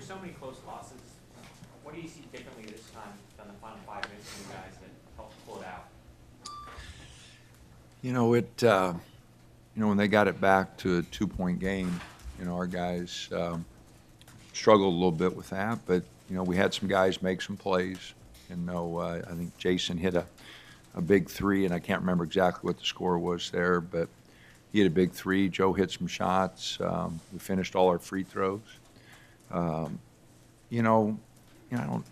after so many close losses, what do you see differently this time than the final 5 minutes for you guys that helped pull it out? When they got it back to a 2-point game, our guys struggled a little bit with that, but, we had some guys make some plays. I think Jason hit a big three, and I can't remember exactly what the score was there, but he hit a big three. Joe hit some shots. We finished all our free throws. I don't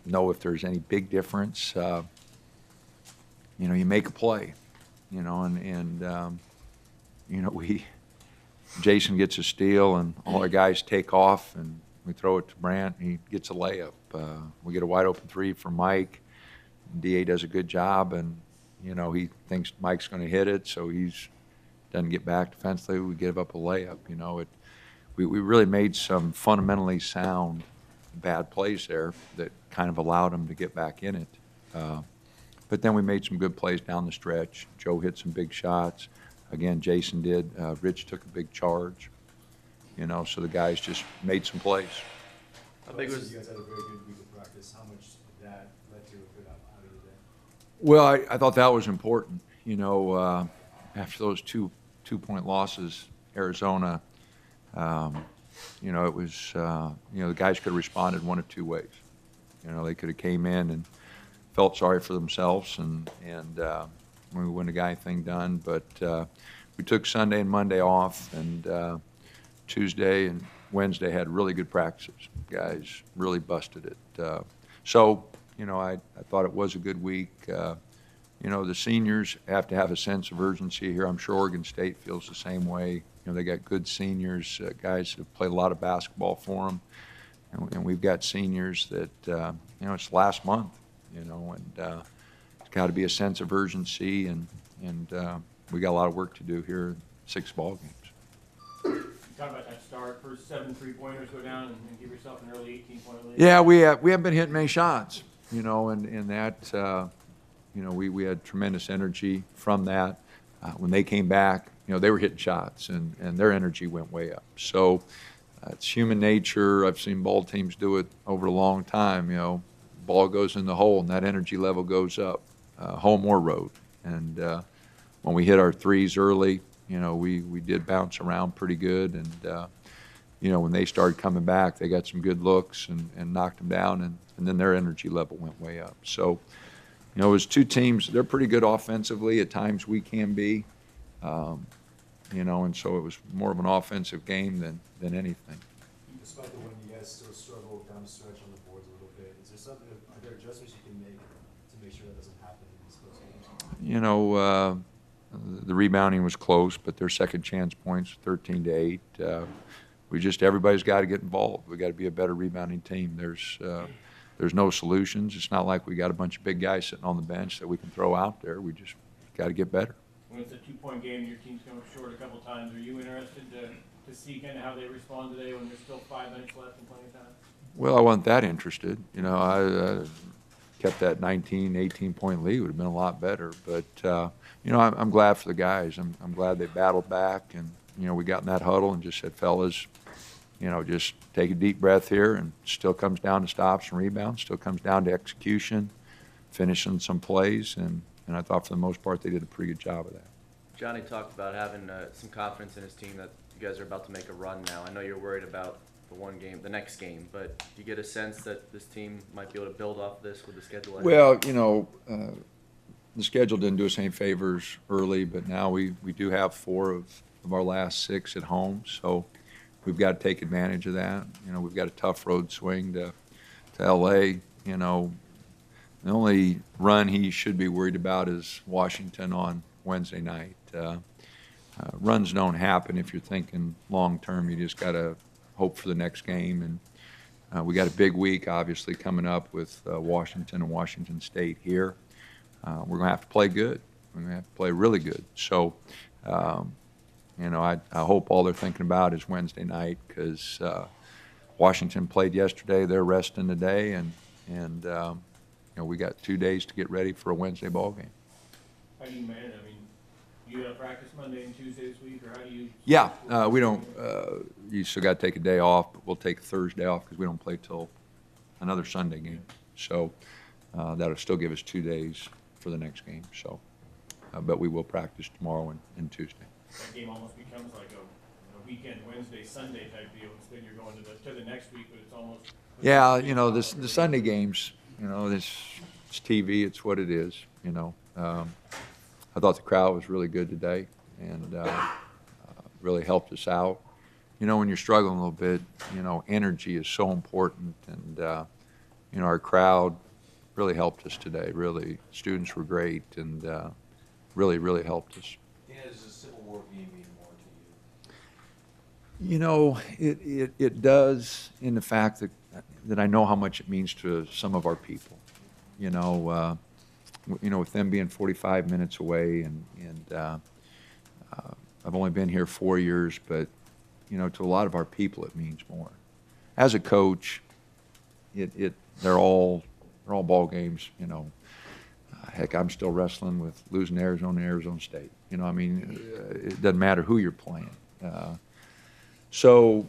know if there's any big difference. You make a play, Jason gets a steal, and all our guys take off, and we throw it to Brant, and he gets a layup. We get a wide open three from Mike. DA does a good job, and he thinks Mike's going to hit it, so he's doesn't get back defensively. We give up a layup. We really made some fundamentally sound bad plays there that kind of allowed them to get back in it. But then we made some good plays down the stretch. Joe hit some big shots. Again, Jason did. Rich took a big charge. So the guys just made some plays. How big was you guys had a very good week of practice? How much of that led to a good out of the day? Well, I thought that was important. After those two-point losses, Arizona, it was, the guys could have responded one of two ways. They could have came in and felt sorry for themselves, and we wouldn't have got anything done. But we took Sunday and Monday off, and Tuesday and Wednesday had really good practices. Guys really busted it. So, I thought it was a good week. The seniors have to have a sense of urgency here. I'm sure Oregon State feels the same way. They got good seniors, guys who played a lot of basketball for them. And we've got seniors that, it's last month, and it's got to be a sense of urgency, and we got a lot of work to do here in 6 ball games. Talk about that start. First 7 3-pointers go down and give yourself an early 18-point lead. Yeah, we haven't been hitting many shots, and that, we had tremendous energy from that. When they came back, they were hitting shots, and their energy went way up. So it's human nature. I've seen ball teams do it over a long time. Ball goes in the hole, and that energy level goes up, home or road. And when we hit our threes early, we did bounce around pretty good. And, when they started coming back, they got some good looks and knocked them down, and then their energy level went way up. So, it was two teams. They're pretty good offensively. At times we can be, and so it was more of an offensive game than anything. Despite the win, you guys still struggle down the stretch on the boards a little bit. Is there something? Are there adjustments you can make to make sure that doesn't happen in these close games? The rebounding was close, but their second chance points, 13-8. Everybody's got to get involved. We got to be a better rebounding team. There's no solutions. It's not like we got a bunch of big guys sitting on the bench that we can throw out there. We just got to get better. When it's a 2-point game and your team's come up short a couple times, are you interested to see kind of how they respond today when there's still 5 minutes left and plenty of time? Well, I wasn't that interested. I kept that 19, 18-point lead. Would have been a lot better. But, I'm glad for the guys. I'm glad they battled back. And, we got in that huddle and just said, fellas, just take a deep breath here, and still comes down to stops and rebounds, still comes down to execution, finishing some plays, and I thought for the most part they did a pretty good job of that. Johnny talked about having some confidence in his team that you guys are about to make a run now. I know you're worried about the next game, but do you get a sense that this team might be able to build off this with the schedule ahead? Well, the schedule didn't do us any favors early, but now we do have 4 of our last 6 at home, so we've got to take advantage of that. We've got a tough road swing to L.A. The only run he should be worried about is Washington on Wednesday night. Runs don't happen if you're thinking long term. You just got to hope for the next game. And we got a big week, obviously, coming up with Washington and Washington State here. We're going to have to play good. We're going to have to play really good. So, I hope all they're thinking about is Wednesday night, because Washington played yesterday. They're resting today, and we got 2 days to get ready for a Wednesday ball game. How do you manage? I mean, You gotta practice Monday and Tuesday this week, or how do you? Yeah, we don't, you still got to take a day off, but we'll take Thursday off because we don't play till another Sunday game. So that'll still give us 2 days for the next game. So, but we will practice tomorrow and Tuesday. That game almost becomes like a weekend, Wednesday, Sunday type deal. Instead, you're going to the next week, but it's almost. Yeah, you know, the Sunday games, you know, it's TV, it's what it is, you know. I thought the crowd was really good today and really helped us out. You know, when you're struggling a little bit, you know, energy is so important, and, you know, our crowd really helped us today, really. Students were great and really, really helped us. Dana, does the Civil War game mean more to you? You know, it does in the fact that I know how much it means to some of our people. You know, with them being 45 minutes away, and I've only been here 4 years, but you know, to a lot of our people, it means more. As a coach, they're all ball games. You know, heck, I'm still wrestling with losing Arizona State. You know, I mean, it doesn't matter who you're playing. So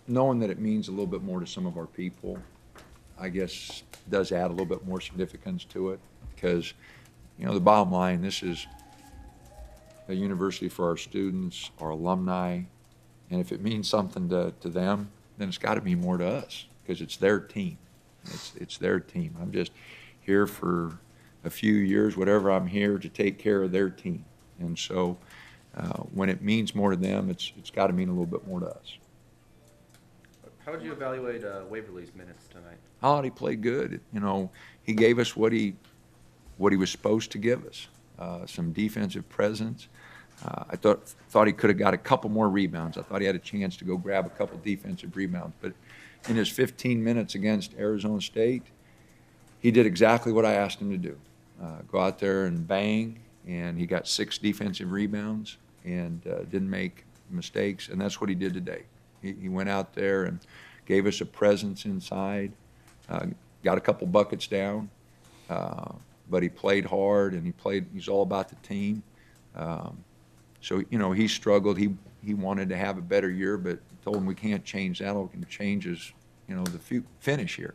knowing that it means a little bit more to some of our people, I guess, does add a little bit more significance to it, because, you know, the bottom line, this is a university for our students, our alumni, and if it means something to them, then it's got to mean more to us, because it's their team. It's their team. I'm just here for a few years, whatever I'm here, to take care of their team. And so when it means more to them, it's got to mean a little bit more to us. How would you evaluate Waverly's minutes tonight? I thought he played good. You know, he gave us what he was supposed to give us, some defensive presence. I thought he could have got a couple more rebounds. I thought he had a chance to go grab a couple defensive rebounds. But in his 15 minutes against Arizona State, he did exactly what I asked him to do. Go out there and bang, and he got 6 defensive rebounds and didn't make mistakes, and that's what he did today. He went out there and gave us a presence inside, got a couple buckets down, but he played hard, and he's all about the team. So, you know, he struggled. He wanted to have a better year, but told him we can't change that. All we can change is, you know, the finish here.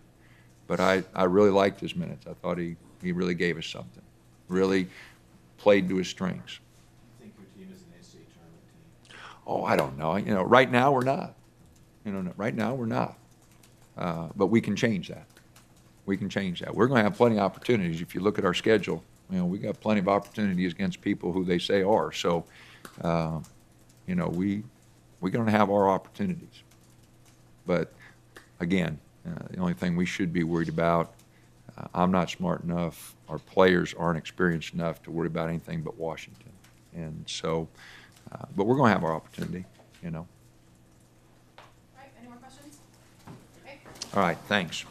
But I really liked his minutes. I thought he really gave us something, really played to his strengths. You think your team is an NCAA tournament team? Oh, I don't know. You know, right now we're not. You know, right now we're not. But we can change that. We can change that. We're going to have plenty of opportunities. If you look at our schedule, you know, we got plenty of opportunities against people who they say are. So, you know, we're going to have our opportunities. But again, the only thing we should be worried about, I'm not smart enough, our players aren't experienced enough to worry about anything but Washington. And so, but we're going to have our opportunity, you know. All right, any more questions? Okay. All right, thanks.